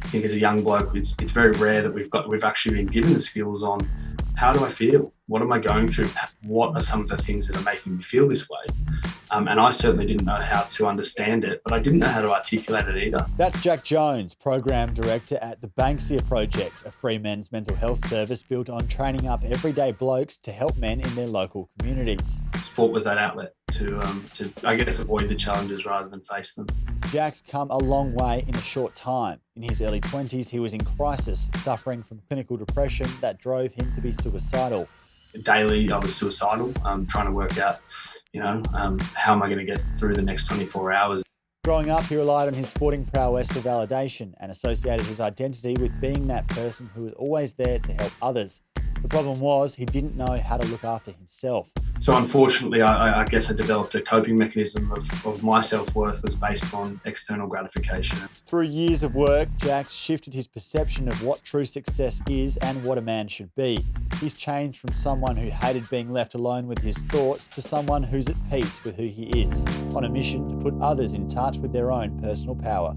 I think as a young bloke, it's very rare that we've actually been given the skills on how do I feel? What am I going through? What are some of the things that are making me feel this way? And I certainly didn't know how to understand it, but I didn't know how to articulate it either. That's Jack Jones, Program Director at the Banksia Project, a free men's mental health service built on training up everyday blokes to help men in their local communities. Sport was that outlet to I guess, avoid the challenges rather than face them. Jack's come a long way in a short time. In his early 20s, he was in crisis, suffering from clinical depression that drove him to be suicidal. Daily, I was suicidal, trying to work out, how am I going to get through the next 24 hours? Growing up, he relied on his sporting prowess for validation and associated his identity with being that person who was always there to help others. The problem was he didn't know how to look after himself. So unfortunately, I guess I developed a coping mechanism of my self-worth was based on external gratification. Through years of work, Jack's shifted his perception of what true success is and what a man should be. He's changed from someone who hated being left alone with his thoughts to someone who's at peace with who he is, on a mission to put others in touch with their own personal power.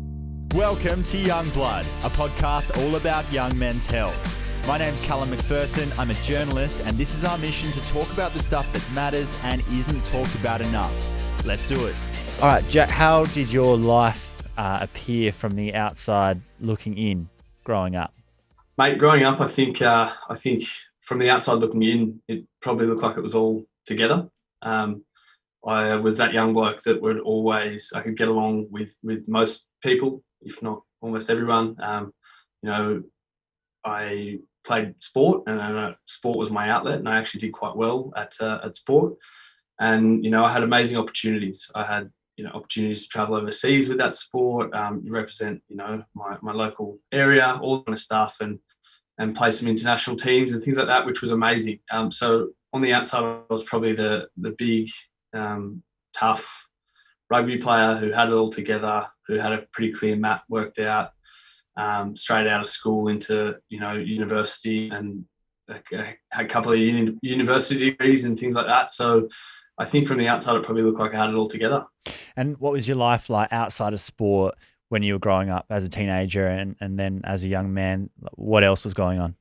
Welcome to Young Blood, a podcast all about young men's health. My name's Callum McPherson, I'm a journalist, and this is our mission to talk about the stuff that matters and isn't talked about enough. Let's do it. All right, Jack, how did your life appear from the outside looking in growing up? Mate, growing up, I think from the outside looking in, it probably looked like it was all together. I was that young bloke that I could get along with most people, if not almost everyone. I played sport, and sport was my outlet, and I actually did quite well at sport. And I had amazing opportunities. I had opportunities to travel overseas with that sport, represent my local area, all that kind of stuff, and play some international teams and things like that, which was amazing. So on the outside, I was probably the big, tough rugby player who had it all together, who had a pretty clear map worked out. Straight out of school into university, and had a couple of university degrees and things like that. So I think from the outside it probably looked like I had it all together. And what was your life like outside of sport when you were growing up as a teenager and then as a young man? What else was going on?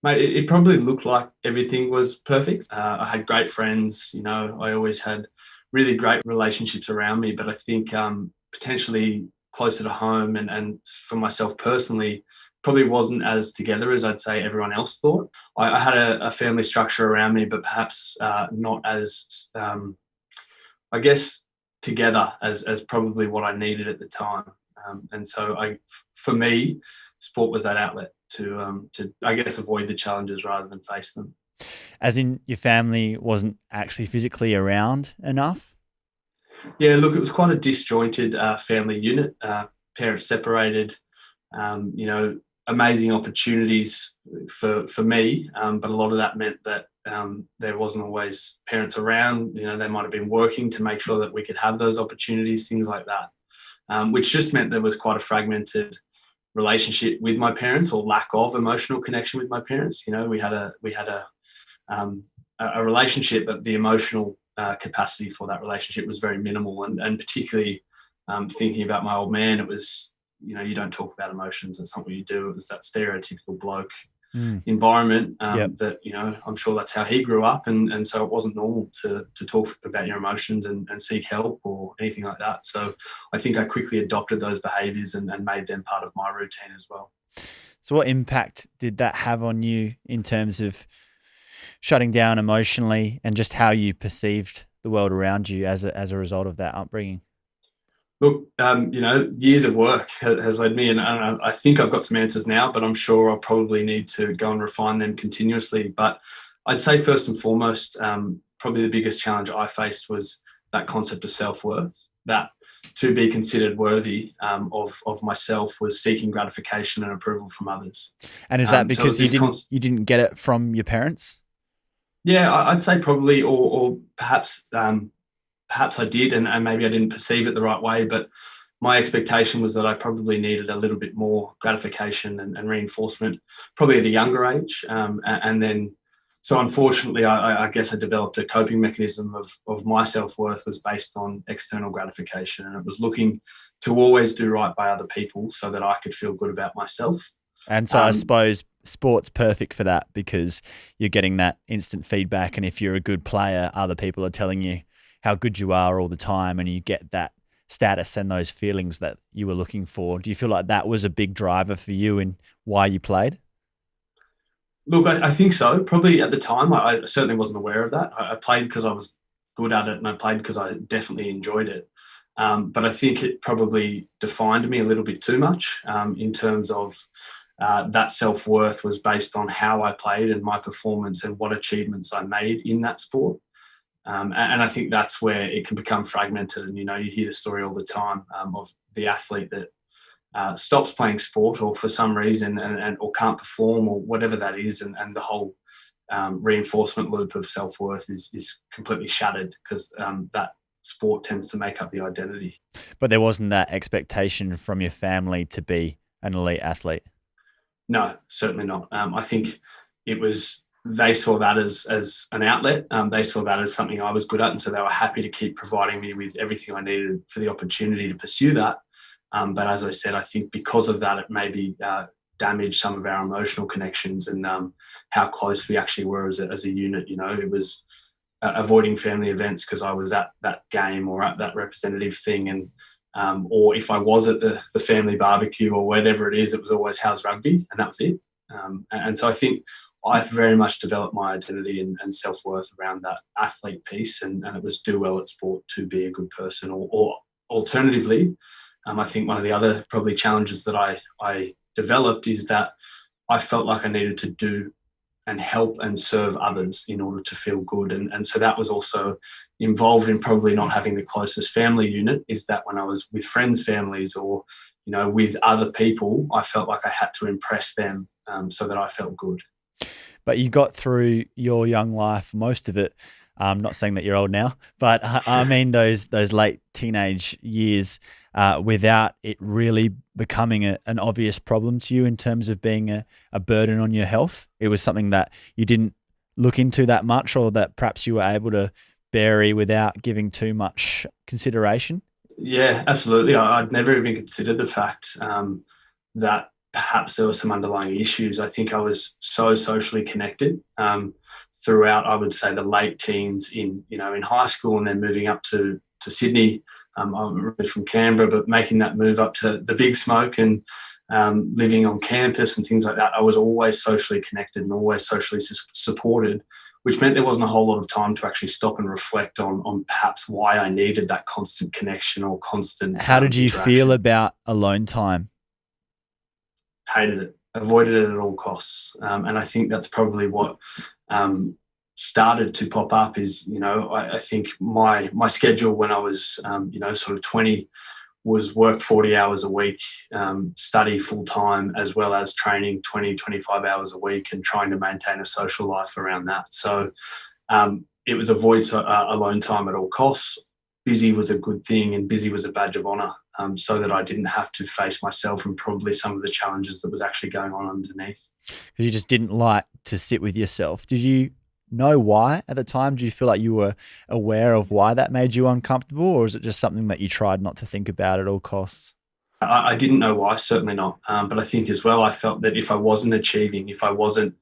Mate, it probably looked like everything was perfect. I had great friends. I always had really great relationships around me, but I think potentially closer to home and for myself personally, probably wasn't as together as I'd say everyone else thought. I had a family structure around me, but perhaps not as, I guess, together as probably what I needed at the time. And so for me, sport was that outlet to I guess avoid the challenges rather than face them. As in your family wasn't actually physically around enough? Yeah, look, it was quite a disjointed family unit. Parents separated, amazing opportunities for me, but a lot of that meant that there wasn't always parents around. They might have been working to make sure that we could have those opportunities, things like that, which just meant there was quite a fragmented relationship with my parents, or lack of emotional connection with my parents. We had a relationship, but the emotional capacity for that relationship was very minimal, and particularly thinking about my old man, it was you don't talk about emotions, that's not what you do. It was that stereotypical bloke environment that I'm sure that's how he grew up, and so it wasn't normal to talk about your emotions and seek help or anything like that. So I think I quickly adopted those behaviours and made them part of my routine as well. So what impact did that have on you in terms of shutting down emotionally and just how you perceived the world around you as a result of that upbringing? Look, years of work has led me, and I think I've got some answers now, but I'm sure I'll probably need to go and refine them continuously. But I'd say first and foremost, probably the biggest challenge I faced was that concept of self-worth, that to be considered worthy of myself was seeking gratification and approval from others. And is that because you didn't get it from your parents? Yeah, I'd say probably, or perhaps I did, and maybe I didn't perceive it the right way, but my expectation was that I probably needed a little bit more gratification and reinforcement, probably at a younger age, and then So unfortunately, I guess I developed a coping mechanism of my self-worth was based on external gratification, and it was looking to always do right by other people so that I could feel good about myself. And so I suppose sport's perfect for that because you're getting that instant feedback. And if you're a good player, other people are telling you how good you are all the time, and you get that status and those feelings that you were looking for. Do you feel like that was a big driver for you in why you played? Look, I think so. Probably at the time, I certainly wasn't aware of that. I played because I was good at it, and I played because I definitely enjoyed it. But I think it probably defined me a little bit too much in terms of that self-worth was based on how I played and my performance and what achievements I made in that sport. And I think that's where it can become fragmented. And, you hear the story all the time of the athlete that stops playing sport or for some reason or can't perform or whatever that is, and the whole reinforcement loop of self-worth is completely shattered because that sport tends to make up the identity. But there wasn't that expectation from your family to be an elite athlete? No, certainly not. I think it was they saw that as an outlet. They saw that as something I was good at, and so they were happy to keep providing me with everything I needed for the opportunity to pursue that. But as I said, I think because of that, it maybe damaged some of our emotional connections and how close we actually were as a unit. It was avoiding family events because I was at that game or at that representative thing, and or if I was at the family barbecue or whatever it is, it was always how's rugby, and that was it. And so I think I very much developed my identity and self-worth around that athlete piece, and it was do well at sport to be a good person. Or alternatively, I think one of the other probably challenges that I developed is that I felt like I needed to do and help and serve others in order to feel good. And so that was also involved in probably not having the closest family unit, is that when I was with friends' families or, with other people, I felt like I had to impress them so that I felt good. But you got through your young life, most of it. I'm not saying that you're old now, but I mean those late teenage years without it really becoming an obvious problem to you in terms of being a burden on your health. It was something that you didn't look into that much, or that perhaps you were able to bury without giving too much consideration. Yeah, absolutely. I'd never even considered the fact that perhaps there were some underlying issues. I think I was so socially connected throughout, I would say, the late teens in high school, and then moving up to Sydney. I'm originally from Canberra, but making that move up to the big smoke and living on campus and things like that, I was always socially connected and always socially supported, which meant there wasn't a whole lot of time to actually stop and reflect on perhaps why I needed that constant connection or constant How did you feel about alone time? Hated it, avoided it at all costs. And I think that's probably what started to pop up is, I think my schedule when I was, sort of 20 was work 40 hours a week, study full time, as well as training 20, 25 hours a week and trying to maintain a social life around that. So it was avoid alone time at all costs. Busy was a good thing, and busy was a badge of honor, so that I didn't have to face myself and probably some of the challenges that was actually going on underneath. Because you just didn't like to sit with yourself. Did you know why at the time? Do you feel like you were aware of why that made you uncomfortable, or is it just something that you tried not to think about at all costs? I didn't know why, certainly not. But I think as well, I felt that if I wasn't achieving, if I wasn't,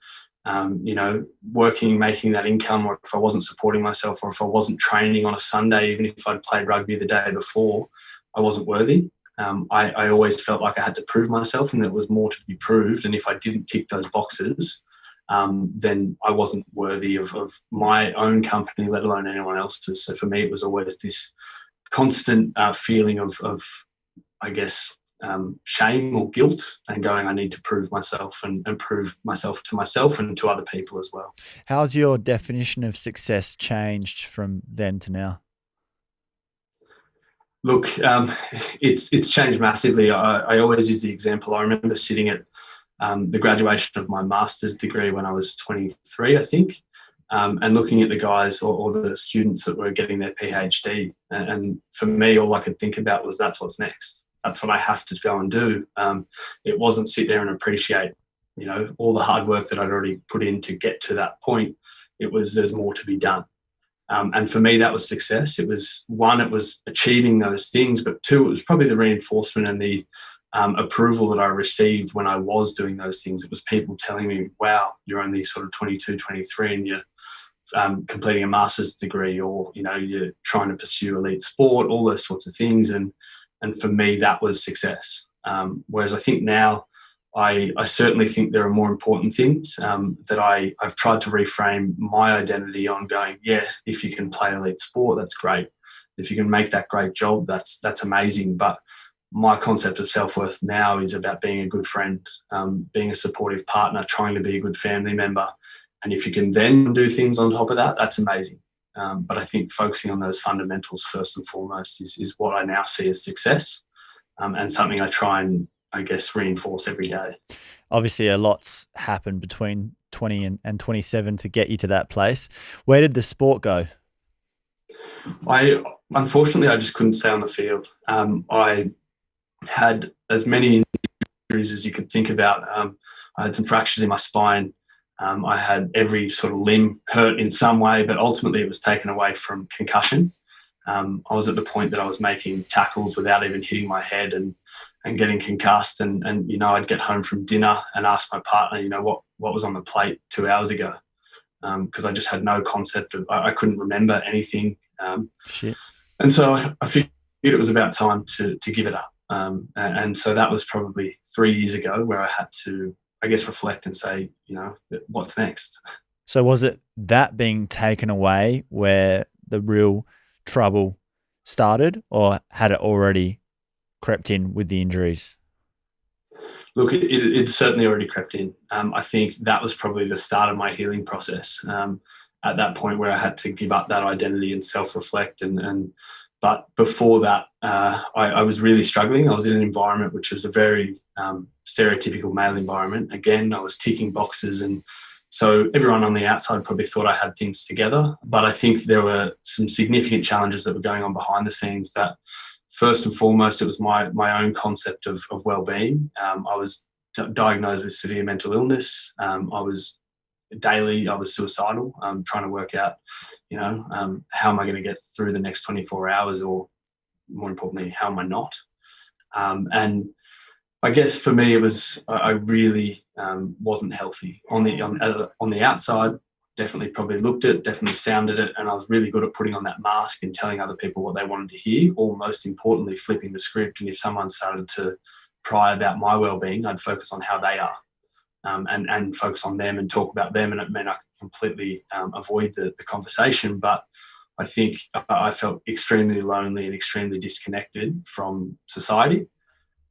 working, making that income, or if I wasn't supporting myself, or if I wasn't training on a Sunday, even if I'd played rugby the day before, I wasn't worthy. I always felt like I had to prove myself, and there was more to be proved. And if I didn't tick those boxes, then I wasn't worthy of my own company, let alone anyone else's. So for me, it was always this constant feeling of I guess, shame or guilt, and going, I need to prove myself and prove myself and to other people as well. How's your definition of success changed from then to now? Look, it's changed massively. I always use the example. I remember sitting at the graduation of my master's degree when I was 23, I think, and looking at the guys or the students that were getting their PhD. And for me, all I could think about was that's what's next. That's what I have to go and do. It wasn't sit there and appreciate all the hard work that I'd already put in to get to that point, there's more to be done. And for me, that was success. It was one, it was achieving those things, but two, it was probably the reinforcement and the approval that I received when I was doing those things. It was people telling me, wow, you're only sort of 22, 23 and you're completing a master's degree, or, you're trying to pursue elite sport, all those sorts of things. And for me, that was success. Whereas I think now, I certainly think there are more important things that I've tried to reframe my identity on, going, yeah, if you can play elite sport, that's great. If you can make that great job, that's amazing. But my concept of self-worth now is about being a good friend, being a supportive partner, trying to be a good family member. And if you can then do things on top of that, that's amazing. But I think focusing on those fundamentals first and foremost is what I now see as success, and something I try and, I guess, reinforce every day. Obviously, a lot's happened between 20 and 27 to get you to that place. Where did the sport go? Unfortunately, I just couldn't stay on the field. I had as many injuries as you could think about. I had some fractures in my spine. I had every sort of limb hurt in some way, but ultimately it was taken away from concussion. I was at the point that I was making tackles without even hitting my head and getting concussed. And I'd get home from dinner and ask my partner, what was on the plate 2 hours ago? Because I just had no concept of, I couldn't remember anything. Shit. And so I figured it was about time to give it up. And so that was probably 3 years ago, where I had to, I guess, reflect and say, what's next? So was it that being taken away where the real trouble started, or had it already crept in with the injuries? Look, it certainly already crept in. I think that was probably the start of my healing process. At that point where I had to give up that identity and self-reflect. But before that, I was really struggling. I was in an environment which was a very stereotypical male environment. Again, I was ticking boxes, and so everyone on the outside probably thought I had things together. But I think there were some significant challenges that were going on behind the scenes that, first and foremost, it was my own concept of well-being. I was diagnosed with severe mental illness. I was suicidal, trying to work out, how am I going to get through the next 24 hours, or more importantly, how am I not? And I guess for me, it was, I really wasn't healthy on the outside. Definitely probably looked it, definitely sounded it, and I was really good at putting on that mask and telling other people what they wanted to hear, or most importantly, flipping the script. And if someone started to pry about my well-being, I'd focus on how they are, and focus on them and talk about them. And it meant I could completely avoid the conversation. But I think I felt extremely lonely and extremely disconnected from society.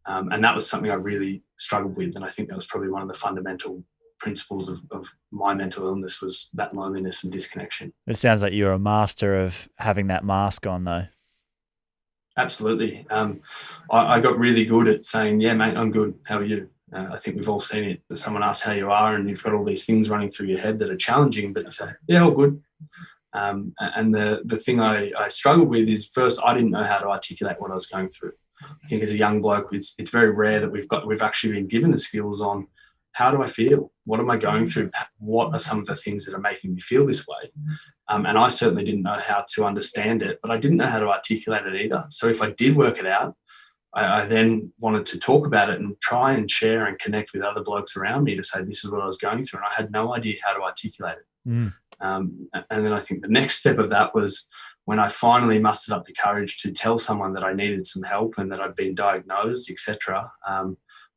And that was something I really struggled with. And I think that was probably one of the fundamental principles of my mental illness, was that loneliness and disconnection. It sounds like you're a master of having that mask on, though. Absolutely. I got really good at saying, yeah, mate, I'm good. How are you? I think we've all seen it. If someone asks how you are and you've got all these things running through your head that are challenging, but you say, yeah, all good. And the thing I struggled with is, first, I didn't know how to articulate what I was going through. I think as a young bloke, it's very rare that we've actually been given the skills on, how do I feel? What am I going through? What are some of the things that are making me feel this way? And I certainly didn't know how to understand it, but I didn't know how to articulate it either. So if I did work it out, I then wanted to talk about it and try and share and connect with other blokes around me to say, this is what I was going through. And I had no idea how to articulate it. And then I think the next step of that was when I finally mustered up the courage to tell someone that I needed some help and that I'd been diagnosed, etc.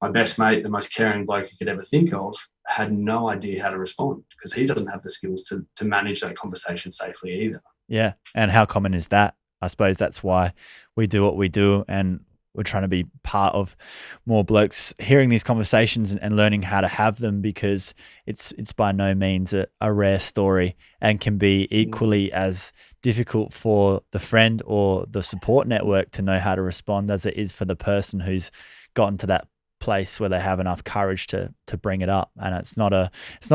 My best mate, the most caring bloke you could ever think of, had no idea how to respond, because he doesn't have the skills to manage that conversation safely either. Yeah. And how common is that? I suppose that's why we do what we do, and we're trying to be part of more blokes hearing these conversations and learning how to have them, because it's by no means a rare story, and can be equally as difficult for the friend or the support network to know how to respond as it is for the person who's gotten to that place where they have enough courage to bring it up. And it's not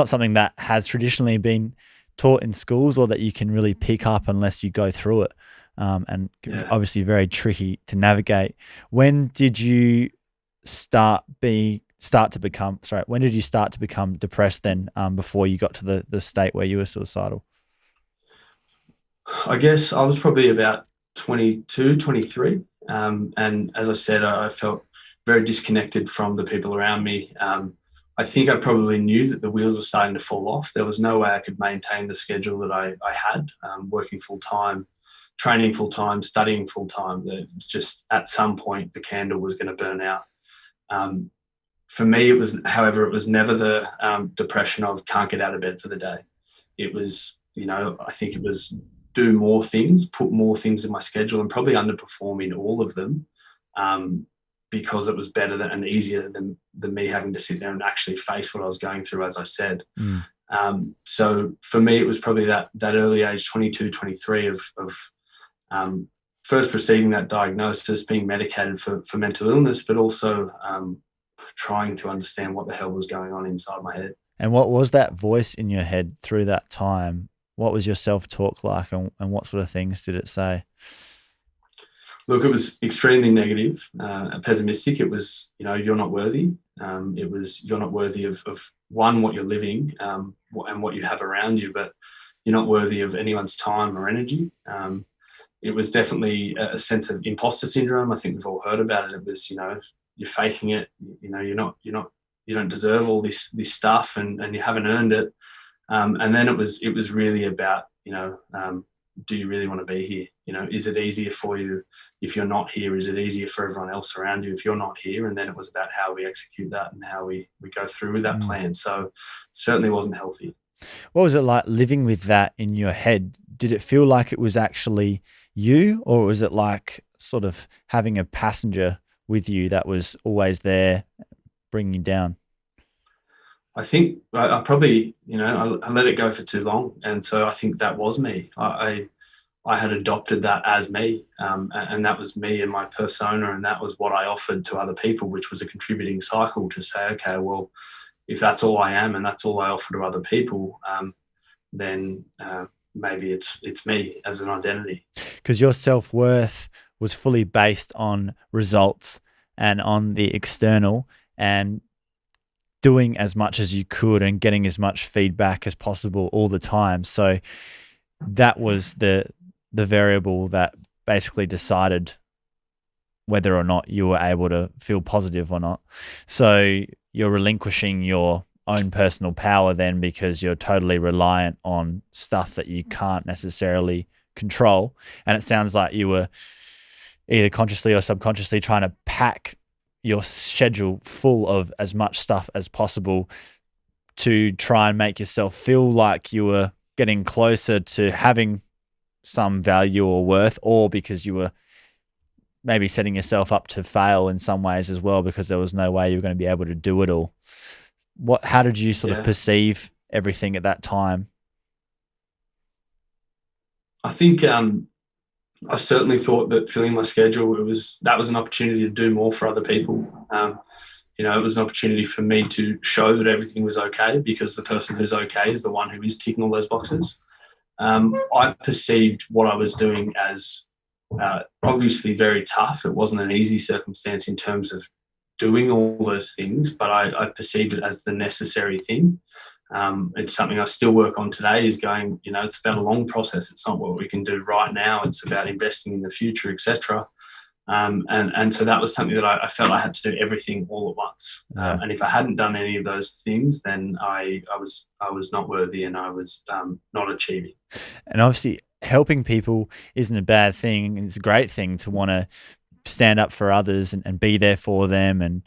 something that has traditionally been taught in schools, or that you can really pick up unless you go through it. And obviously very tricky to navigate. When did you start start to become, when did you start to become depressed then, before you got to the state where you were suicidal? I guess I was probably about 22, 23. And as I said, I felt very disconnected from the people around me. I think I probably knew that the wheels were starting to fall off. There was no way I could maintain the schedule that I had, working full time, training full time, studying full time. It was just at some point the candle was going to burn out. For me, it was never the depression of can't get out of bed for the day. It was, I think it was do more things, put more things in my schedule, and probably underperforming all of them, because it was better and easier than me having to sit there and actually face what I was going through, as I said. So for me, it was probably that early age, 22, 23 of first receiving that diagnosis, being medicated for mental illness, but also trying to understand what the hell was going on inside my head. And what was that voice in your head through that time? What was your self-talk like, and what sort of things did it say? Look, it was extremely negative, pessimistic. It was, you're not worthy. It was, you're not worthy of one, what you're living, and what you have around you, but you're not worthy of anyone's time or energy. It was definitely a sense of imposter syndrome. I think we've all heard about it. It was, you're faking it. You don't deserve all this stuff, and you haven't earned it. And then it was really about, do you really want to be here? Is it easier for you if you're not here? Is it easier for everyone else around you if you're not here? And then it was about how we execute that and how we go through with that plan. So it certainly wasn't healthy. What was it like living with that in your head? Did it feel like it was actually you, or was it like sort of having a passenger with you that was always there bringing you down? I think I probably, I let it go for too long. And so I think that was me. I had adopted that as me, and that was me and my persona, and that was what I offered to other people, which was a contributing cycle to say, okay, well, if that's all I am and that's all I offer to other people, then maybe it's me as an identity. Because your self-worth was fully based on results and on the external, and doing as much as you could and getting as much feedback as possible all the time. So that was the variable that basically decided whether or not you were able to feel positive or not. So you're relinquishing your own personal power then, because you're totally reliant on stuff that you can't necessarily control. And it sounds like you were either consciously or subconsciously trying to pack your schedule full of as much stuff as possible to try and make yourself feel like you were getting closer to having some value or worth, or because you were maybe setting yourself up to fail in some ways as well, because there was no way you were going to be able to do it all. How did you sort of perceive everything at that time? I think I certainly thought that filling my schedule, that was an opportunity to do more for other people. It was an opportunity for me to show that everything was okay, because the person who's okay is the one who is ticking all those boxes. I perceived what I was doing as obviously very tough. It wasn't an easy circumstance in terms of doing all those things, but I perceived it as the necessary thing. It's something I still work on today, is going, it's about a long process. It's not what we can do right now. It's about investing in the future, etc. And so that was something that I felt I had to do everything all at once. And if I hadn't done any of those things, then I was not worthy, and I was not achieving. And obviously helping people isn't a bad thing. It's a great thing to want to stand up for others and be there for them, and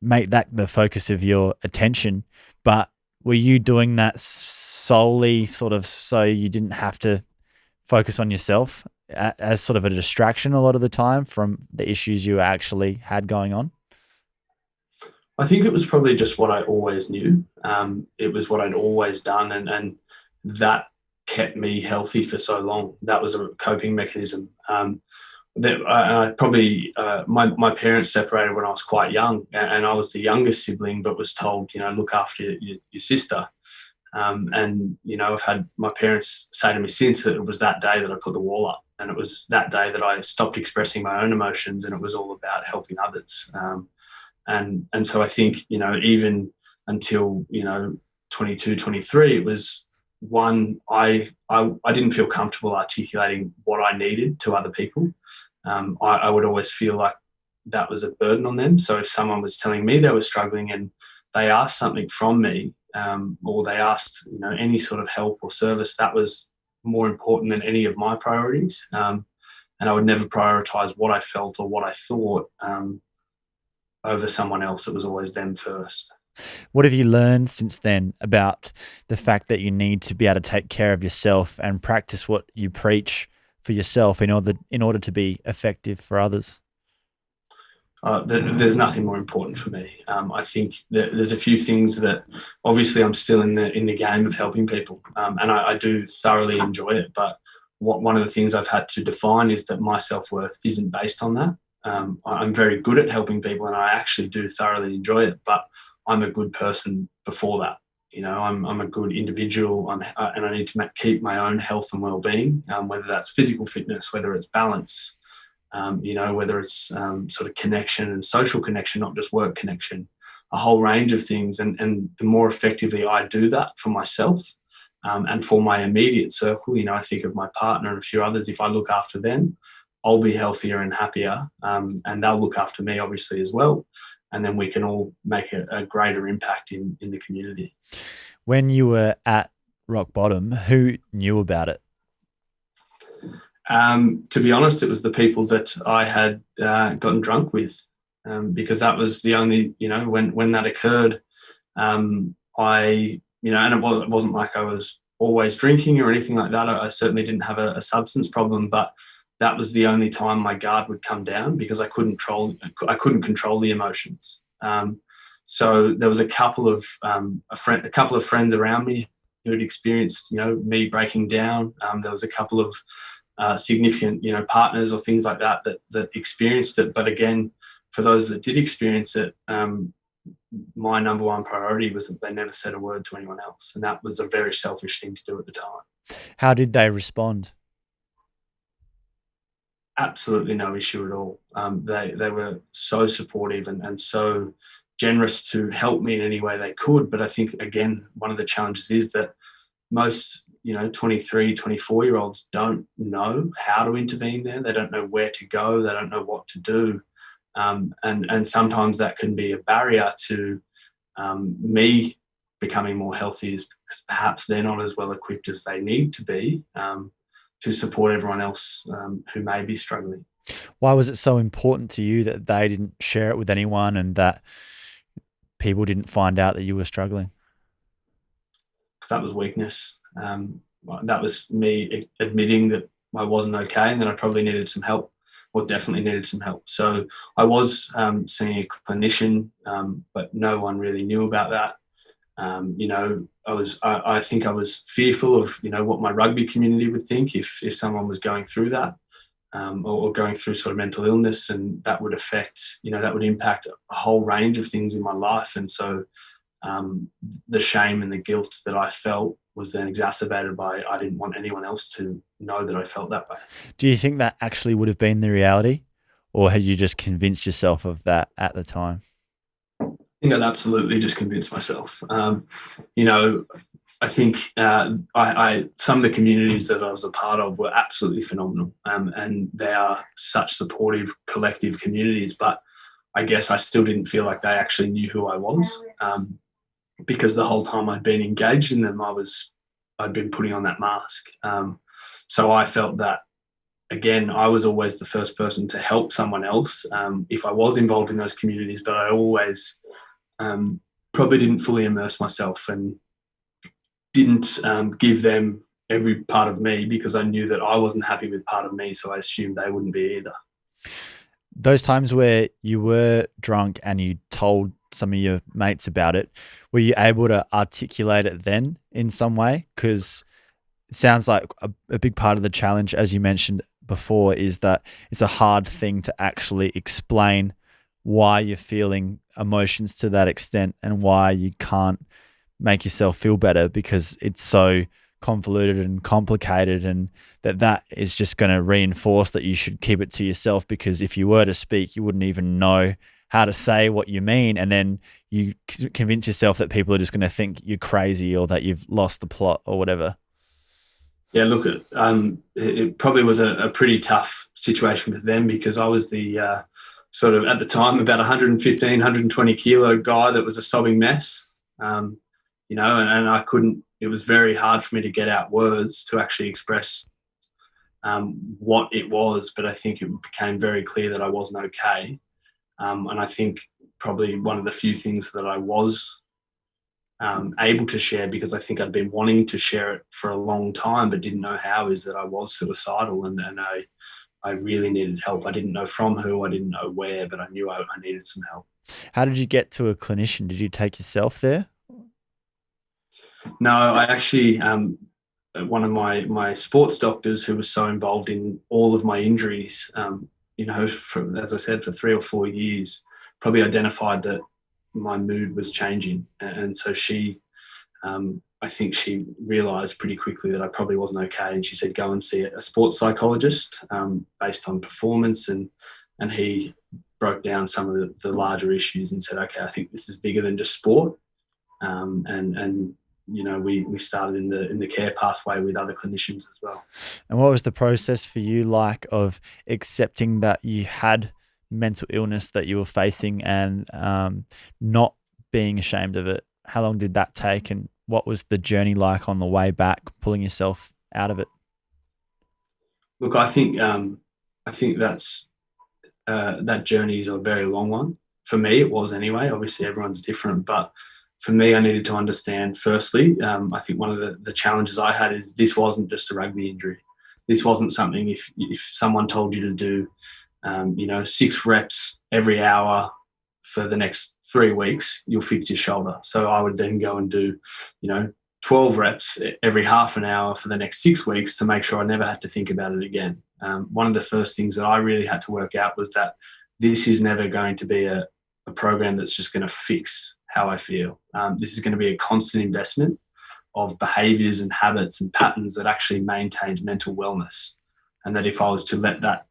make that the focus of your attention. But were you doing that solely sort of so you didn't have to focus on yourself as sort of a distraction a lot of the time from the issues you actually had going on? I think it was probably just what I always knew. It was what I'd always done, and that kept me healthy for so long. That was a coping mechanism. My parents separated when I was quite young, and I was the youngest sibling, but was told, look after your sister. I've had my parents say to me since that it was that day that I put the wall up, and it was that day that I stopped expressing my own emotions, and it was all about helping others. And so I think, even until, 22, 23, it was one, I didn't feel comfortable articulating what I needed to other people. I would always feel like that was a burden on them. So if someone was telling me they were struggling and they asked something from me, or they asked, any sort of help or service, that was more important than any of my priorities. And I would never prioritize what I felt or what I thought over someone else. It was always them first. What have you learned since then about the fact that you need to be able to take care of yourself and practice what you preach for yourself in order to be effective for others? There's nothing more important for me. I think that there's a few things that obviously I'm still in the game of helping people, and I do thoroughly enjoy it. But one of the things I've had to define is that my self-worth isn't based on that. I'm very good at helping people, and I actually do thoroughly enjoy it. But I'm a good person before that. I'm a good individual, and I need to keep my own health and well-being, whether that's physical fitness, whether it's balance. Whether it's sort of connection and social connection, not just work connection, a whole range of things. And the more effectively I do that for myself and for my immediate circle, I think of my partner and a few others, if I look after them, I'll be healthier and happier, and they'll look after me obviously as well. And then we can all make a greater impact in the community. When you were at rock bottom, who knew about it? To be honest, it was the people that I had gotten drunk with, because that was the only, when that occurred, and it wasn't like I was always drinking or anything like that. I certainly didn't have a substance problem, but that was the only time my guard would come down because I couldn't control the emotions. So there was a couple of friends around me who had experienced, me breaking down. There was a couple of significant, partners or things like that experienced it. But again, for those that did experience it, my number one priority was that they never said a word to anyone else. And that was a very selfish thing to do at the time. How did they respond? Absolutely no issue at all. They were so supportive and so generous to help me in any way they could. But I think, again, one of the challenges is that most 23, 24-year-olds don't know how to intervene there. They don't know where to go. They don't know what to do. And sometimes that can be a barrier to me becoming more healthy, is because perhaps they're not as well equipped as they need to be to support everyone else who may be struggling. Why was it so important to you that they didn't share it with anyone and that people didn't find out that you were struggling? Because that was weakness. That was me admitting that I wasn't okay and that I probably needed some help, or definitely needed some help. So I was seeing a clinician, but no one really knew about that. I think I was fearful of, what my rugby community would think if someone was going through that, or going through sort of mental illness, and that would affect, that would impact a whole range of things in my life. And so the shame and the guilt that I felt was then exacerbated by I didn't want anyone else to know that I felt that way. Do you think that actually would have been the reality, or had you just convinced yourself of that at the time? I think I'd absolutely just convinced myself. I think some of the communities that I was a part of were absolutely phenomenal, and they are such supportive, collective communities. But I guess I still didn't feel like they actually knew who I was, because the whole time I'd been engaged in them, I'd been putting on that mask. So I felt that, again, I was always the first person to help someone else if I was involved in those communities, but I always probably didn't fully immerse myself and didn't give them every part of me, because I knew that I wasn't happy with part of me, so I assumed they wouldn't be either. Those times where you were drunk and you told some of your mates about it, were you able to articulate it then in some way? Because it sounds like a big part of the challenge, as you mentioned before, is that it's a hard thing to actually explain why you're feeling emotions to that extent and why you can't make yourself feel better, because it's so convoluted and complicated, and that is just going to reinforce that you should keep it to yourself, because if you were to speak, you wouldn't even know how to say what you mean, and then you convince yourself that people are just going to think you're crazy or that you've lost the plot or whatever. Yeah, look, it probably was a pretty tough situation for them, because I was the sort of, at the time, about 115, 120 kilo guy that was a sobbing mess, you know, and I couldn't, it was very hard for me to get out words to actually express what it was, but I think it became very clear that I wasn't okay. And I think probably one of the few things that I was able to share, because I think I'd been wanting to share it for a long time but didn't know how, is that I was suicidal, and I really needed help. I didn't know from who, I didn't know where, but I knew I needed some help. How did you get to a clinician? Did you take yourself there? No, I actually, one of my sports doctors, who was so involved in all of my injuries, you know, as I said, for 3 or 4 years, probably identified that my mood was changing. And so she, I think she realised pretty quickly that I probably wasn't okay. And she said, go and see a sports psychologist based on performance. And he broke down some of the larger issues and said, okay, I think this is bigger than just sport. And you know, we started in the care pathway with other clinicians as well. And what was the process for you like of accepting that you had mental illness that you were facing and not being ashamed of it? How long did that take, and what was the journey like on the way back, pulling yourself out of it? Look, I think that's that journey is a very long one. For me, it was anyway. Obviously, everyone's different, but for me, I needed to understand, firstly, I think one of the challenges I had is this wasn't just a rugby injury. This wasn't something, if someone told you to do, you know, 6 reps every hour for the next 3 weeks, you'll fix your shoulder. So I would then go and do, you know, 12 reps every half an hour for the next 6 weeks to make sure I never had to think about it again. One of the first things that I really had to work out was that this is never going to be a program that's just going to fix how I feel. This is going to be a constant investment of behaviours and habits and patterns that actually maintained mental wellness. And that if I was to let that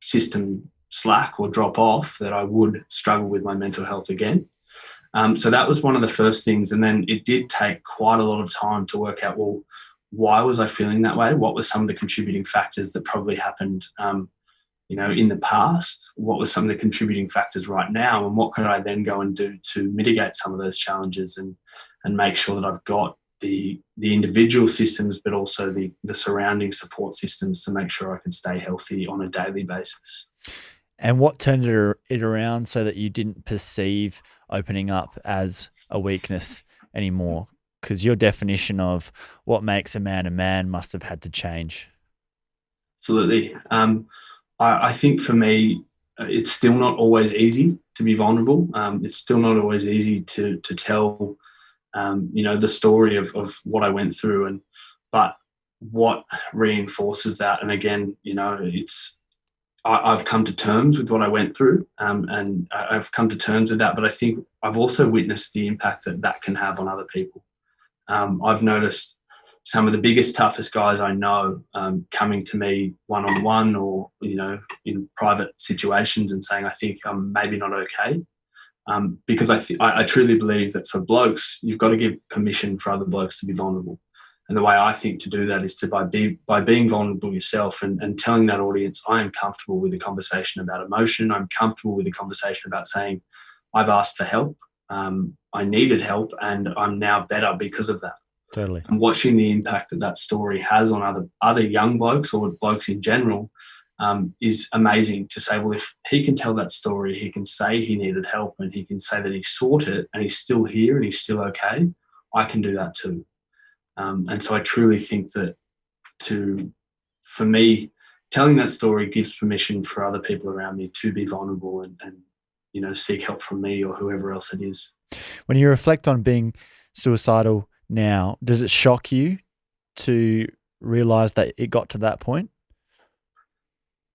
system slack or drop off, that I would struggle with my mental health again. So that was one of the first things. And then it did take quite a lot of time to work out, well, why was I feeling that way? What were some of the contributing factors that probably happened you know, in the past? What were some of the contributing factors right now? And what could I then go and do to mitigate some of those challenges and make sure that I've got the individual systems, but also the surrounding support systems to make sure I can stay healthy on a daily basis. And what turned it around so that you didn't perceive opening up as a weakness anymore? Because your definition of what makes a man must have had to change. Absolutely. I think for me, it's still not always easy to be vulnerable. It's still not always easy to tell, you know, the story of what I went through. But what reinforces that, and again, you know, I've come to terms with what I went through, and I've come to terms with that. But I think I've also witnessed the impact that can have on other people. I've noticed some of the biggest, toughest guys I know coming to me one-on-one or, you know, in private situations and saying, I think I'm maybe not okay. Because I truly believe that for blokes, you've got to give permission for other blokes to be vulnerable. And the way I think to do that is by being vulnerable yourself and telling that audience, I am comfortable with the conversation about emotion. I'm comfortable with the conversation about saying, I've asked for help. I needed help and I'm now better because of that. Totally. And watching the impact that story has on other young blokes or blokes in general is amazing. To say, well, if he can tell that story, he can say he needed help and he can say that he sought it and he's still here and he's still okay, I can do that too. And so I truly think that for me, telling that story gives permission for other people around me to be vulnerable and you know, seek help from me or whoever else it is. When you reflect on being suicidal now, does it shock you to realize that it got to that point?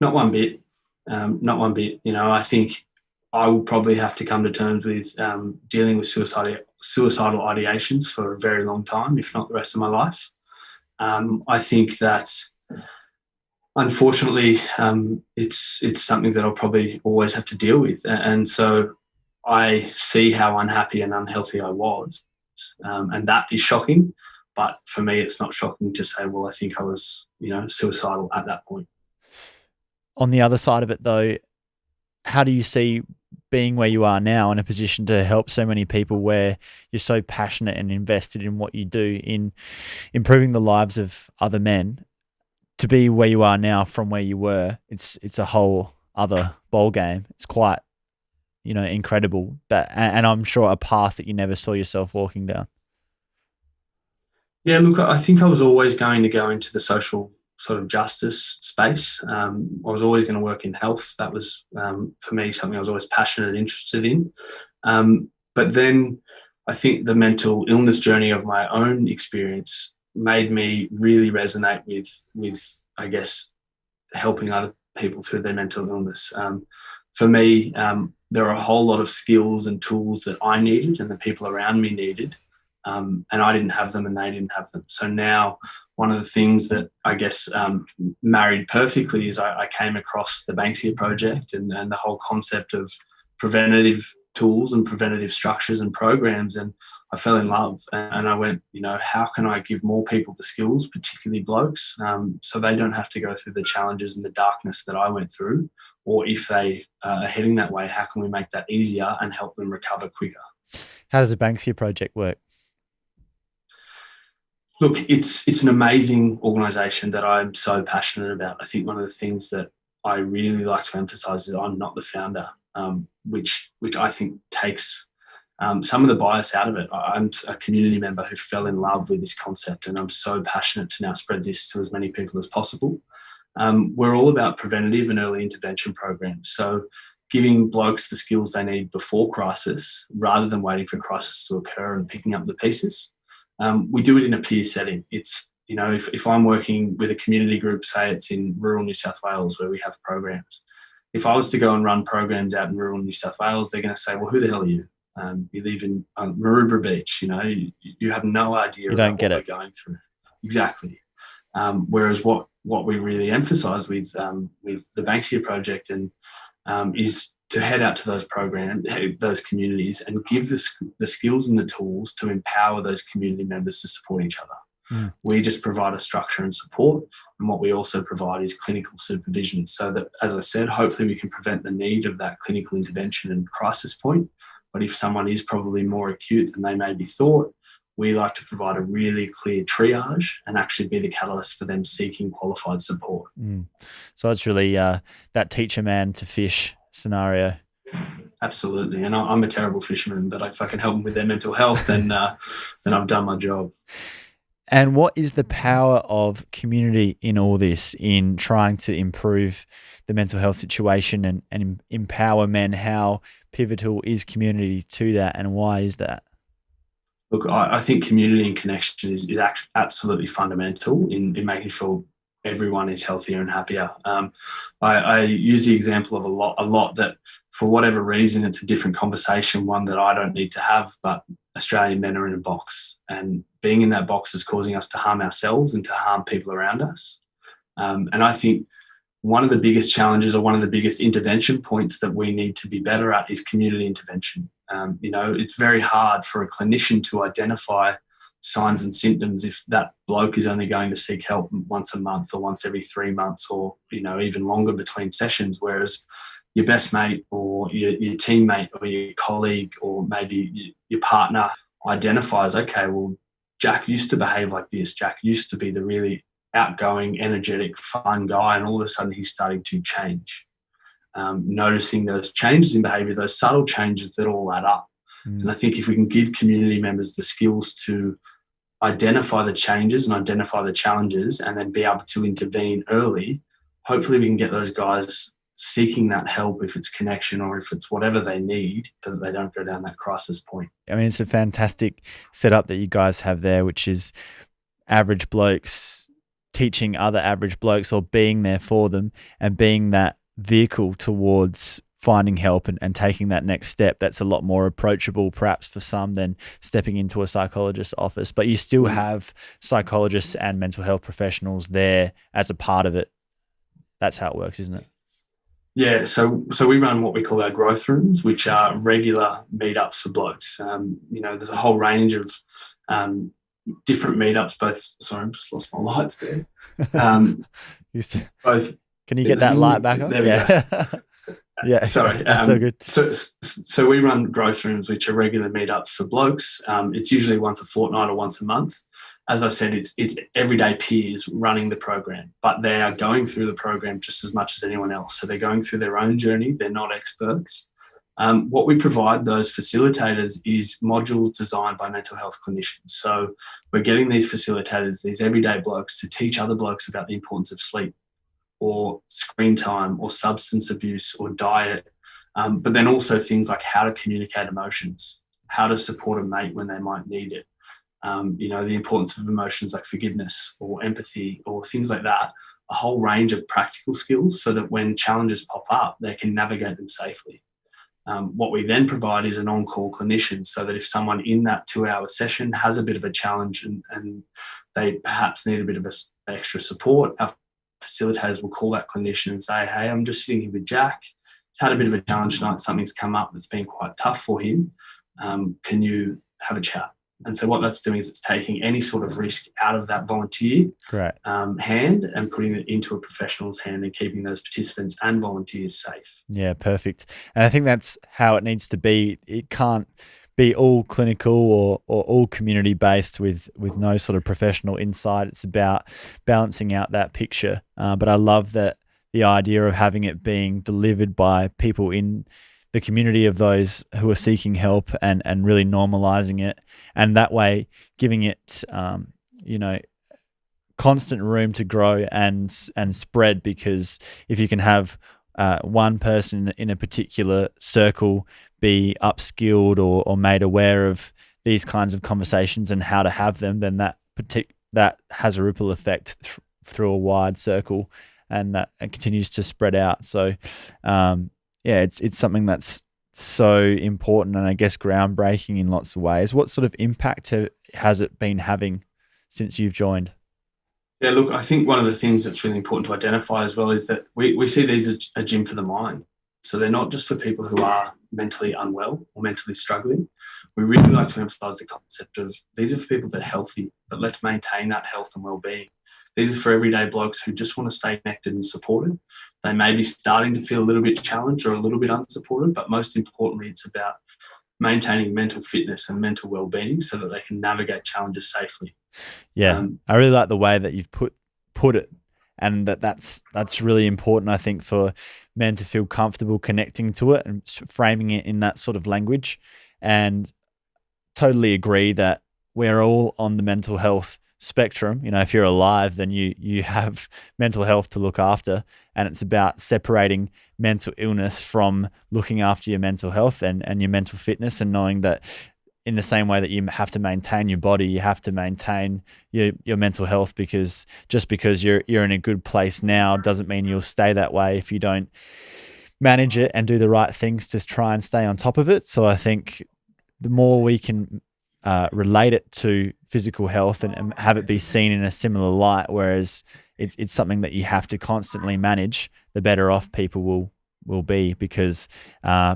Not one bit. Not one bit. You know, I think I will probably have to come to terms with dealing with suicidal ideations for a very long time, if not the rest of my life. I think that unfortunately, it's something that I'll probably always have to deal with. And so I see how unhappy and unhealthy I was. And that is shocking. But for me, it's not shocking to say, well, I think I was, suicidal at that point. On the other side of it, though, how do you see being where you are now in a position to help so many people, where you're so passionate and invested in what you do in improving the lives of other men, to be where you are now from where you were? It's a whole other ball game. It's quite, incredible, and I'm sure a path that you never saw yourself walking down. Yeah, look, I think I was always going to go into the social sort of justice space. I was always going to work in health. That was, for me, something I was always passionate and interested in. But then I think the mental illness journey of my own experience made me really resonate with I guess, helping other people through their mental illness. For me, there are a whole lot of skills and tools that I needed and the people around me needed. And I didn't have them and they didn't have them. So now one of the things that I guess married perfectly is I came across the Banksia Project and the whole concept of preventative tools and preventative structures and programs. And I fell in love and I went, how can I give more people the skills, particularly blokes, so they don't have to go through the challenges and the darkness that I went through? Or if they are heading that way, how can we make that easier and help them recover quicker? How does the Banksia Project work? Look, it's an amazing organisation that I'm so passionate about. I think one of the things that I really like to emphasise is I'm not the founder, which I think takes some of the bias out of it. I'm a community member who fell in love with this concept, and I'm so passionate to now spread this to as many people as possible. We're all about preventative and early intervention programs. So giving blokes the skills they need before crisis rather than waiting for crisis to occur and picking up the pieces. We do it in a peer setting. It's, if I'm working with a community group, say it's in rural New South Wales where we have programs. If I was to go and run programs out in rural New South Wales, they're going to say, well, who the hell are you? You live in Maroubra Beach, you have no idea you don't get what it. we're going through. Exactly. Whereas what we really emphasise with the Banksia Project and is to head out to those programs, those communities, and give the skills and the tools to empower those community members to support each other. We just provide a structure and support, and what we also provide is clinical supervision, so that, as I said, hopefully we can prevent the need of that clinical intervention and crisis point. But if someone is probably more acute than they may be thought, we like to provide a really clear triage and actually be the catalyst for them seeking qualified support. So it's really that teach a man to fish scenario. Absolutely. And I'm a terrible fisherman, but if I can help them with their mental health, then I've done my job. And what is the power of community in all this, in trying to improve the mental health situation and empower men? How pivotal is community to that, and why is that? Look, I think community and connection is absolutely fundamental in making sure everyone is healthier and happier. I use the example of a lot that for whatever reason, it's a different conversation, one that I don't need to have, but Australian men are in a box, and being in that box is causing us to harm ourselves and to harm people around us. And I think one of the biggest challenges, or one of the biggest intervention points that we need to be better at, is community intervention. It's very hard for a clinician to identify signs and symptoms if that bloke is only going to seek help once a month or once every 3 months, or even longer between sessions, whereas your best mate or your teammate or your colleague or maybe your partner identifies, okay, well, Jack used to behave like this. Jack used to be the really outgoing, energetic, fun guy, and all of a sudden he's starting to change. Noticing those changes in behaviour, those subtle changes that all add up. And I think if we can give community members the skills to identify the changes and identify the challenges and then be able to intervene early, hopefully we can get those guys seeking that help, if it's connection or if it's whatever they need, so that they don't go down that crisis point. I mean, it's a fantastic setup that you guys have there, which is average blokes teaching other average blokes, or being there for them and being that vehicle towards finding help and taking that next step. That's a lot more approachable perhaps for some than stepping into a psychologist's office, but you still have psychologists and mental health professionals there as a part of it. that's how it works, isn't it? Yeah, so we run what we call our growth rooms, which are regular meetups for blokes. There's a whole range of different meetups. Sorry, I've just lost my lights there. Both. Can you get that light back on? There we go. Yeah, sorry. That's so good. So we run growth rooms, which are regular meetups for blokes. It's usually once a fortnight or once a month. As I said, it's everyday peers running the program, but they are going through the program just as much as anyone else. So they're going through their own journey. They're not experts. What we provide those facilitators is modules designed by mental health clinicians. So we're getting these facilitators, these everyday blokes, to teach other blokes about the importance of sleep or screen time or substance abuse or diet, but then also things like how to communicate emotions, how to support a mate when they might need it. The importance of emotions like forgiveness or empathy or things like that, a whole range of practical skills so that when challenges pop up, they can navigate them safely. What we then provide is an on-call clinician so that if someone in that 2-hour session has a bit of a challenge and they perhaps need a bit of extra support, our facilitators will call that clinician and say, hey, I'm just sitting here with Jack. He's had a bit of a challenge tonight. Something's come up that's been quite tough for him. Can you have a chat? And so what that's doing is it's taking any sort of risk out of that volunteer hand and putting it into a professional's hand and keeping those participants and volunteers safe. Yeah, perfect. And I think that's how it needs to be. It can't be all clinical or all community based with no sort of professional insight. It's about balancing out that picture. But I love that the idea of having it being delivered by people in the community of those who are seeking help and really normalizing it, and that way giving it constant room to grow and spread. Because if you can have one person in a particular circle be upskilled or made aware of these kinds of conversations and how to have them, then that has a ripple effect through a wide circle, and that it continues to spread out. So it's something that's so important and I guess groundbreaking in lots of ways. What sort of impact has it been having since you've joined? Yeah, look, I think one of the things that's really important to identify as well is that we see these as a gym for the mind. So they're not just for people who are mentally unwell or mentally struggling. We really like to emphasise the concept of these are for people that are healthy, but let's maintain that health and well-being. These are for everyday blokes who just want to stay connected and supported. They may be starting to feel a little bit challenged or a little bit unsupported, but most importantly, it's about maintaining mental fitness and mental well-being so that they can navigate challenges safely. Yeah, I really like the way that you've put it, and that's really important, I think, for men to feel comfortable connecting to it and framing it in that sort of language. And totally agree that we're all on the mental health spectrum. If you're alive, then you have mental health to look after, and it's about separating mental illness from looking after your mental health and your mental fitness, and knowing that in the same way that you have to maintain your body, you have to maintain your mental health, because just because you're in a good place now doesn't mean you'll stay that way if you don't manage it and do the right things to try and stay on top of it. So I think the more we can relate it to physical health and have it be seen in a similar light, whereas it's something that you have to constantly manage, the better off people will be, because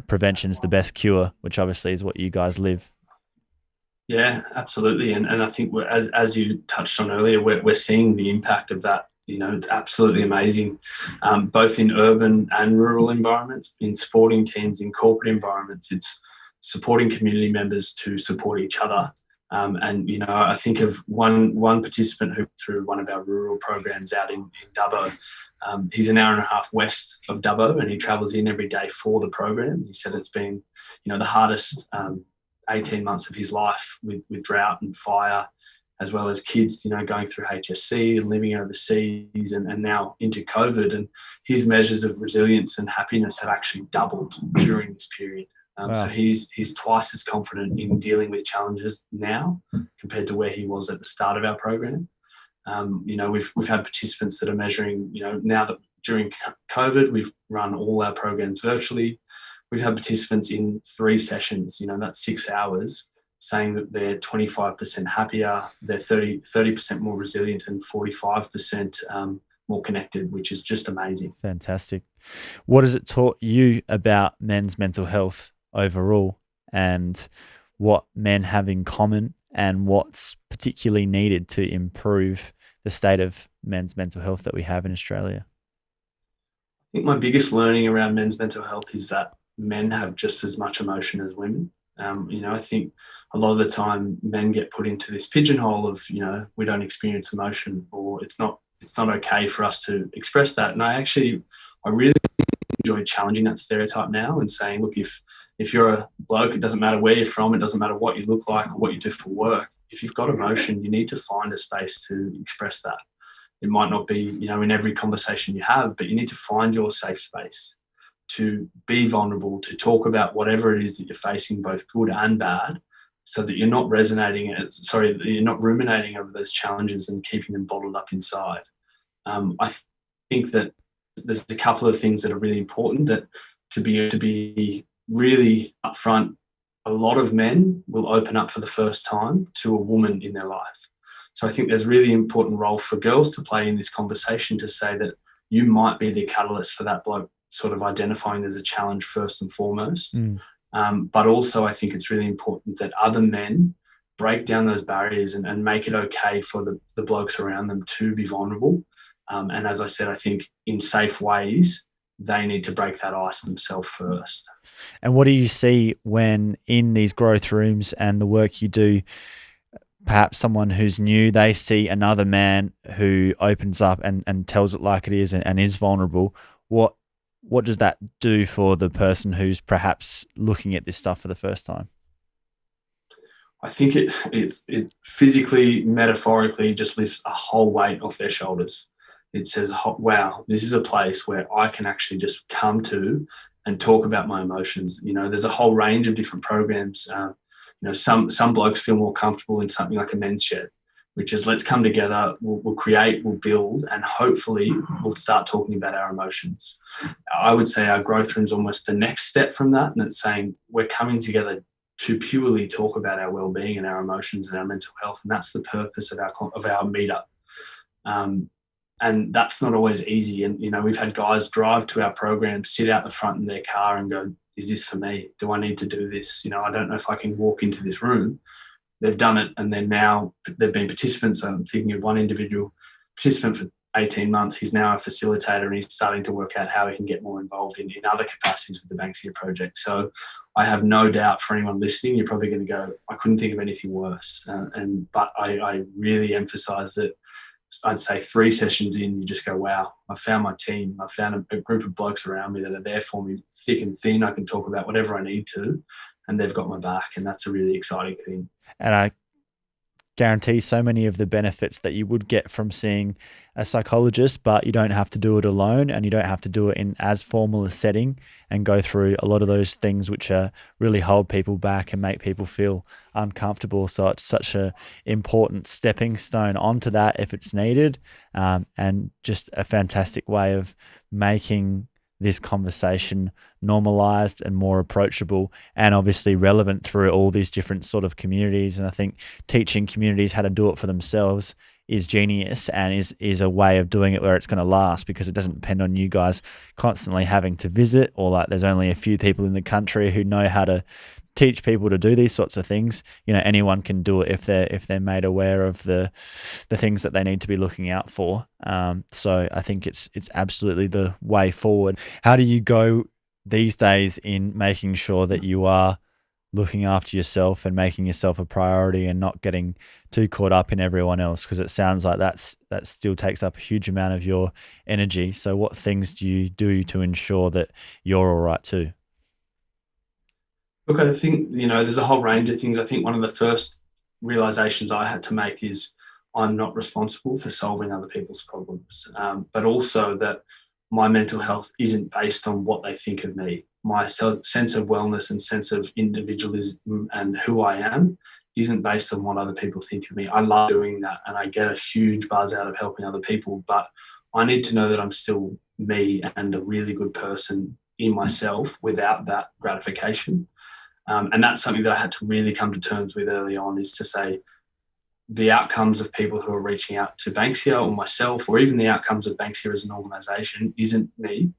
prevention is the best cure, which obviously is what you guys live. Yeah, absolutely. And I think as you touched on earlier, we're seeing the impact of that. It's absolutely amazing, both in urban and rural environments, in sporting teams, in corporate environments. It's supporting community members to support each other. I think of one participant who, through one of our rural programs out in Dubbo, he's an hour and a half west of Dubbo, and he travels in every day for the program. He said it's been, the hardest 18 months of his life with drought and fire, as well as kids, going through HSC and living overseas and now into COVID. And his measures of resilience and happiness have actually doubled during this period. Wow. So he's twice as confident in dealing with challenges now compared to where he was at the start of our program. We've had participants that are measuring, now that during COVID, we've run all our programs virtually. We've had participants in 3 sessions, that's 6 hours, saying that they're 25% happier, they're 30% more resilient, and 45% more connected, which is just amazing. Fantastic. What has it taught you about men's mental health overall, and what men have in common, and what's particularly needed to improve the state of men's mental health that we have in Australia? I think my biggest learning around men's mental health is that men have just as much emotion as women. I think a lot of the time men get put into this pigeonhole of, we don't experience emotion, or it's not okay for us to express that. And I really enjoy challenging that stereotype now and saying, look, if you're a bloke, it doesn't matter where you're from, it doesn't matter what you look like or what you do for work. If you've got emotion, you need to find a space to express that. It might not be, in every conversation you have, but you need to find your safe space to be vulnerable, to talk about whatever it is that you're facing, both good and bad, so that you're not you're not ruminating over those challenges and keeping them bottled up inside. I think that there's a couple of things that are really important, that to be really upfront, a lot of men will open up for the first time to a woman in their life. So I think there's a really important role for girls to play in this conversation, to say that you might be the catalyst for that bloke sort of identifying there's a challenge first and foremost. But also I think it's really important that other men break down those barriers and make it okay for the blokes around them to be vulnerable. And as I said, I think in safe ways, they need to break that ice themselves first. And what do you see when in these growth rooms and the work you do, perhaps someone who's new, they see another man who opens up and tells it like it is and is vulnerable? What does that do for the person who's perhaps looking at this stuff for the first time? I think it physically, metaphorically just lifts a whole weight off their shoulders. It says, wow, this is a place where I can actually just come to and talk about my emotions. There's a whole range of different programs. Some blokes feel more comfortable in something like a men's shed, which is, let's come together, we'll create, we'll build, and hopefully we'll start talking about our emotions. I would say our growth room is almost the next step from that, and it's saying we're coming together to purely talk about our well-being and our emotions and our mental health, and that's the purpose of our meetup. And that's not always easy. And, we've had guys drive to our program, sit out the front in their car and go, is this for me? Do I need to do this? I don't know if I can walk into this room. They've done it, and then now they've been participants. I'm thinking of one individual participant for 18 months. He's now a facilitator, and he's starting to work out how he can get more involved in other capacities with the Banksia Project. So I have no doubt, for anyone listening, you're probably going to go, I couldn't think of anything worse. But I really emphasize that I'd say 3 sessions in, you just go, wow, I found my team. I found a group of blokes around me that are there for me, thick and thin. I can talk about whatever I need to, and they've got my back. And that's a really exciting thing. And I guarantee so many of the benefits that you would get from seeing a psychologist, but you don't have to do it alone, and you don't have to do it in as formal a setting and go through a lot of those things which really hold people back and make people feel uncomfortable. So it's such an important stepping stone onto that if it's needed, and just a fantastic way of making this conversation normalized and more approachable, and obviously relevant through all these different sort of communities. And I think teaching communities how to do it for themselves is genius, and is a way of doing it where it's going to last, because it doesn't depend on you guys constantly having to visit, or like there's only a few people in the country who know how to teach people to do these sorts of things. Anyone can do it if they're made aware of the things that they need to be looking out for. So I think it's absolutely the way forward. How do you go these days in making sure that you are looking after yourself and making yourself a priority and not getting too caught up in everyone else? Because it sounds like that still takes up a huge amount of your energy. So what things do you do to ensure that you're all right too? Look, I think, there's a whole range of things. I think one of the first realizations I had to make is I'm not responsible for solving other people's problems, but also that my mental health isn't based on what they think of me. My sense of wellness and sense of individualism and who I am isn't based on what other people think of me. I love doing that, and I get a huge buzz out of helping other people, but I need to know that I'm still me and a really good person in myself without that gratification. And that's something that I had to really come to terms with early on, is to say, the outcomes of people who are reaching out to Banksia or myself, or even the outcomes of Banksia as an organisation, isn't me,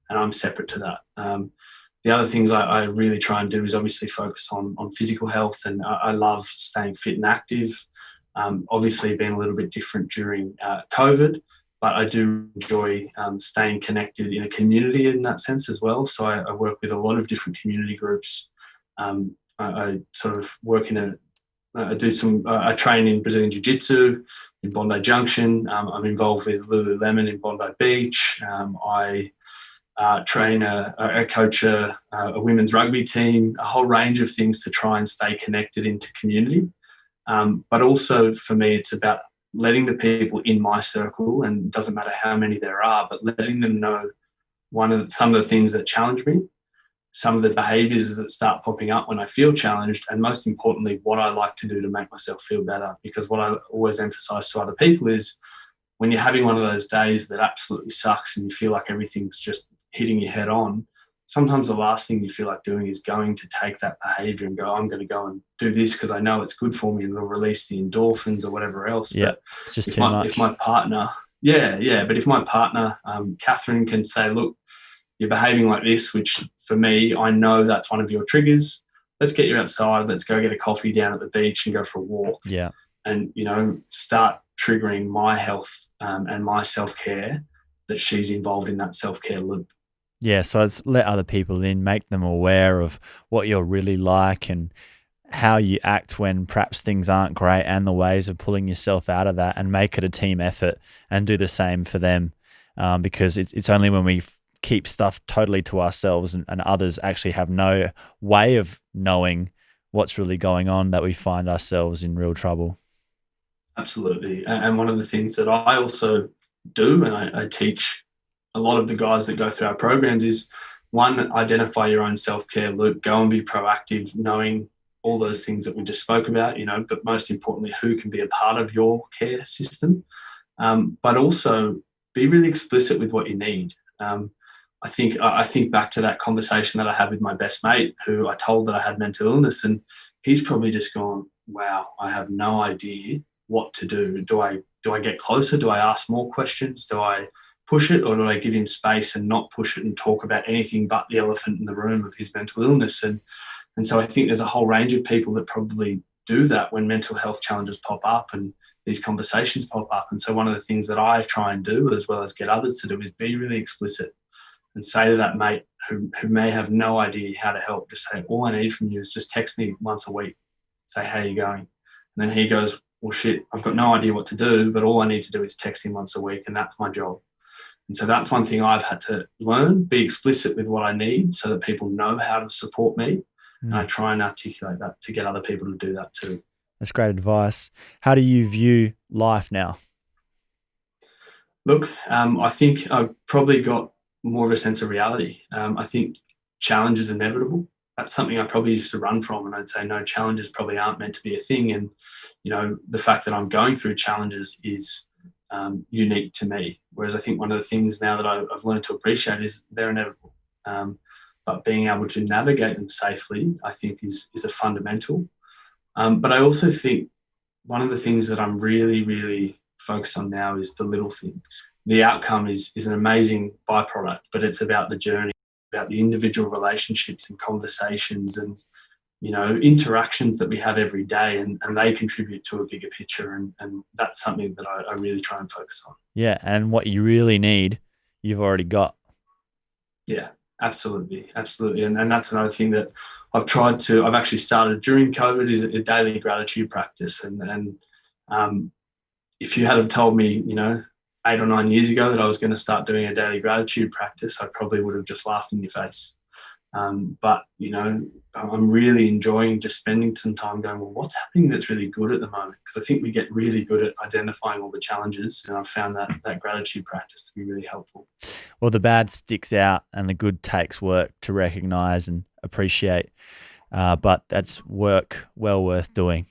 and I'm separate to that. The other things I really try and do is obviously focus on physical health, and I love staying fit and active. Obviously, being a little bit different during COVID, but I do enjoy staying connected in a community in that sense as well. So I work with a lot of different community groups. I sort of work in I train in Brazilian Jiu-Jitsu in Bondi Junction. I'm involved with Lululemon in Bondi Beach. I train coach a women's rugby team, a whole range of things to try and stay connected into community. But also for me, it's about letting the people in my circle, and it doesn't matter how many there are, but letting them know some of the things that challenge me, some of the behaviours that start popping up when I feel challenged, and most importantly, what I like to do to make myself feel better. Because what I always emphasise to other people is when you're having one of those days that absolutely sucks and you feel like everything's just hitting you head on, sometimes the last thing you feel like doing is going to take that behaviour and go, I'm going to go and do this because I know it's good for me and it'll release the endorphins or whatever else. Yeah, but it's just too much. If my partner, but if my partner, Catherine, can say, look, you're behaving like this, which for me, I know that's one of your triggers. Let's get you outside. Let's go get a coffee down at the beach and go for a walk. Yeah. And, start triggering my health and my self-care, that she's involved in that self-care loop. Yeah, so it's let other people in, make them aware of what you're really like and how you act when perhaps things aren't great, and the ways of pulling yourself out of that, and make it a team effort and do the same for them, because it's only when we keep stuff totally to ourselves and others actually have no way of knowing what's really going on that we find ourselves in real trouble. Absolutely. And one of the things that I also do, and I teach a lot of the guys that go through our programs, is one, identify your own self-care loop, go and be proactive, knowing all those things that we just spoke about, but most importantly, who can be a part of your care system, but also be really explicit with what you need. I think back to that conversation that I had with my best mate, who I told that I had mental illness, and he's probably just gone, wow, I have no idea what to do. Do I get closer? Do I ask more questions? Do I push it, or do I give him space and not push it and talk about anything but the elephant in the room of his mental illness? And so I think there's a whole range of people that probably do that when mental health challenges pop up and these conversations pop up. And so one of the things that I try and do, as well as get others to do, is be really explicit and say to that mate who may have no idea how to help, just say, all I need from you is just text me once a week, say, how are you going? And then he goes, well, shit, I've got no idea what to do, but all I need to do is text him once a week, and that's my job. And so that's one thing I've had to learn, be explicit with what I need so that people know how to support me. And I try and articulate that to get other people to do that too. That's great advice. How do you view life now? Look, I think I've probably got more of a sense of reality. I think challenge is inevitable. That's something I probably used to run from, and I'd say, no, challenges probably aren't meant to be a thing. And, the fact that I'm going through challenges is unique to me. Whereas I think one of the things now that I've learned to appreciate is they're inevitable. But being able to navigate them safely, I think, is a fundamental. But I also think one of the things that I'm really, really focused on now is the little things. The outcome is an amazing byproduct, but it's about the journey, about the individual relationships and conversations and, interactions that we have every day, and they contribute to a bigger picture. And that's something that I really try and focus on. Yeah, and what you really need, you've already got. Yeah, absolutely. Absolutely. And that's another thing that I've actually started during COVID, is a daily gratitude practice. And if you had have told me, 8 or 9 years ago that I was going to start doing a daily gratitude practice, I probably would have just laughed in your face. But, I'm really enjoying just spending some time going, well, what's happening that's really good at the moment? Because I think we get really good at identifying all the challenges, and I've found that gratitude practice to be really helpful. Well, the bad sticks out and the good takes work to recognise and appreciate, but that's work well worth doing.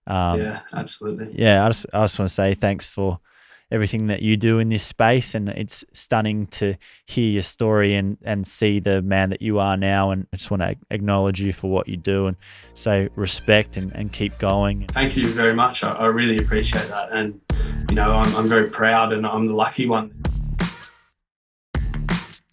Yeah, absolutely. Yeah, I just want to say thanks for everything that you do in this space. And it's stunning to hear your story and see the man that you are now. And I just want to acknowledge you for what you do and say respect and keep going. Thank you very much. I really appreciate that. And, you know, I'm very proud and I'm the lucky one.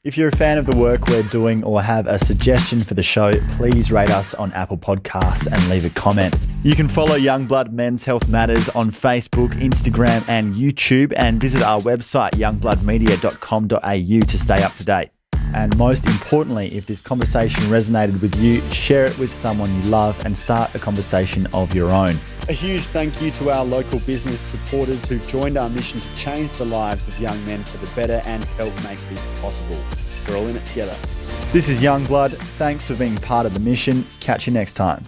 If you're a fan of the work we're doing or have a suggestion for the show, please rate us on Apple Podcasts and leave a comment. You can follow Youngblood Men's Health Matters on Facebook, Instagram and YouTube, and visit our website youngbloodmedia.com.au to stay up to date. And most importantly, if this conversation resonated with you, share it with someone you love and start a conversation of your own. A huge thank you to our local business supporters who've joined our mission to change the lives of young men for the better and help make this possible. We're all in it together. This is Youngblood. Thanks for being part of the mission. Catch you next time.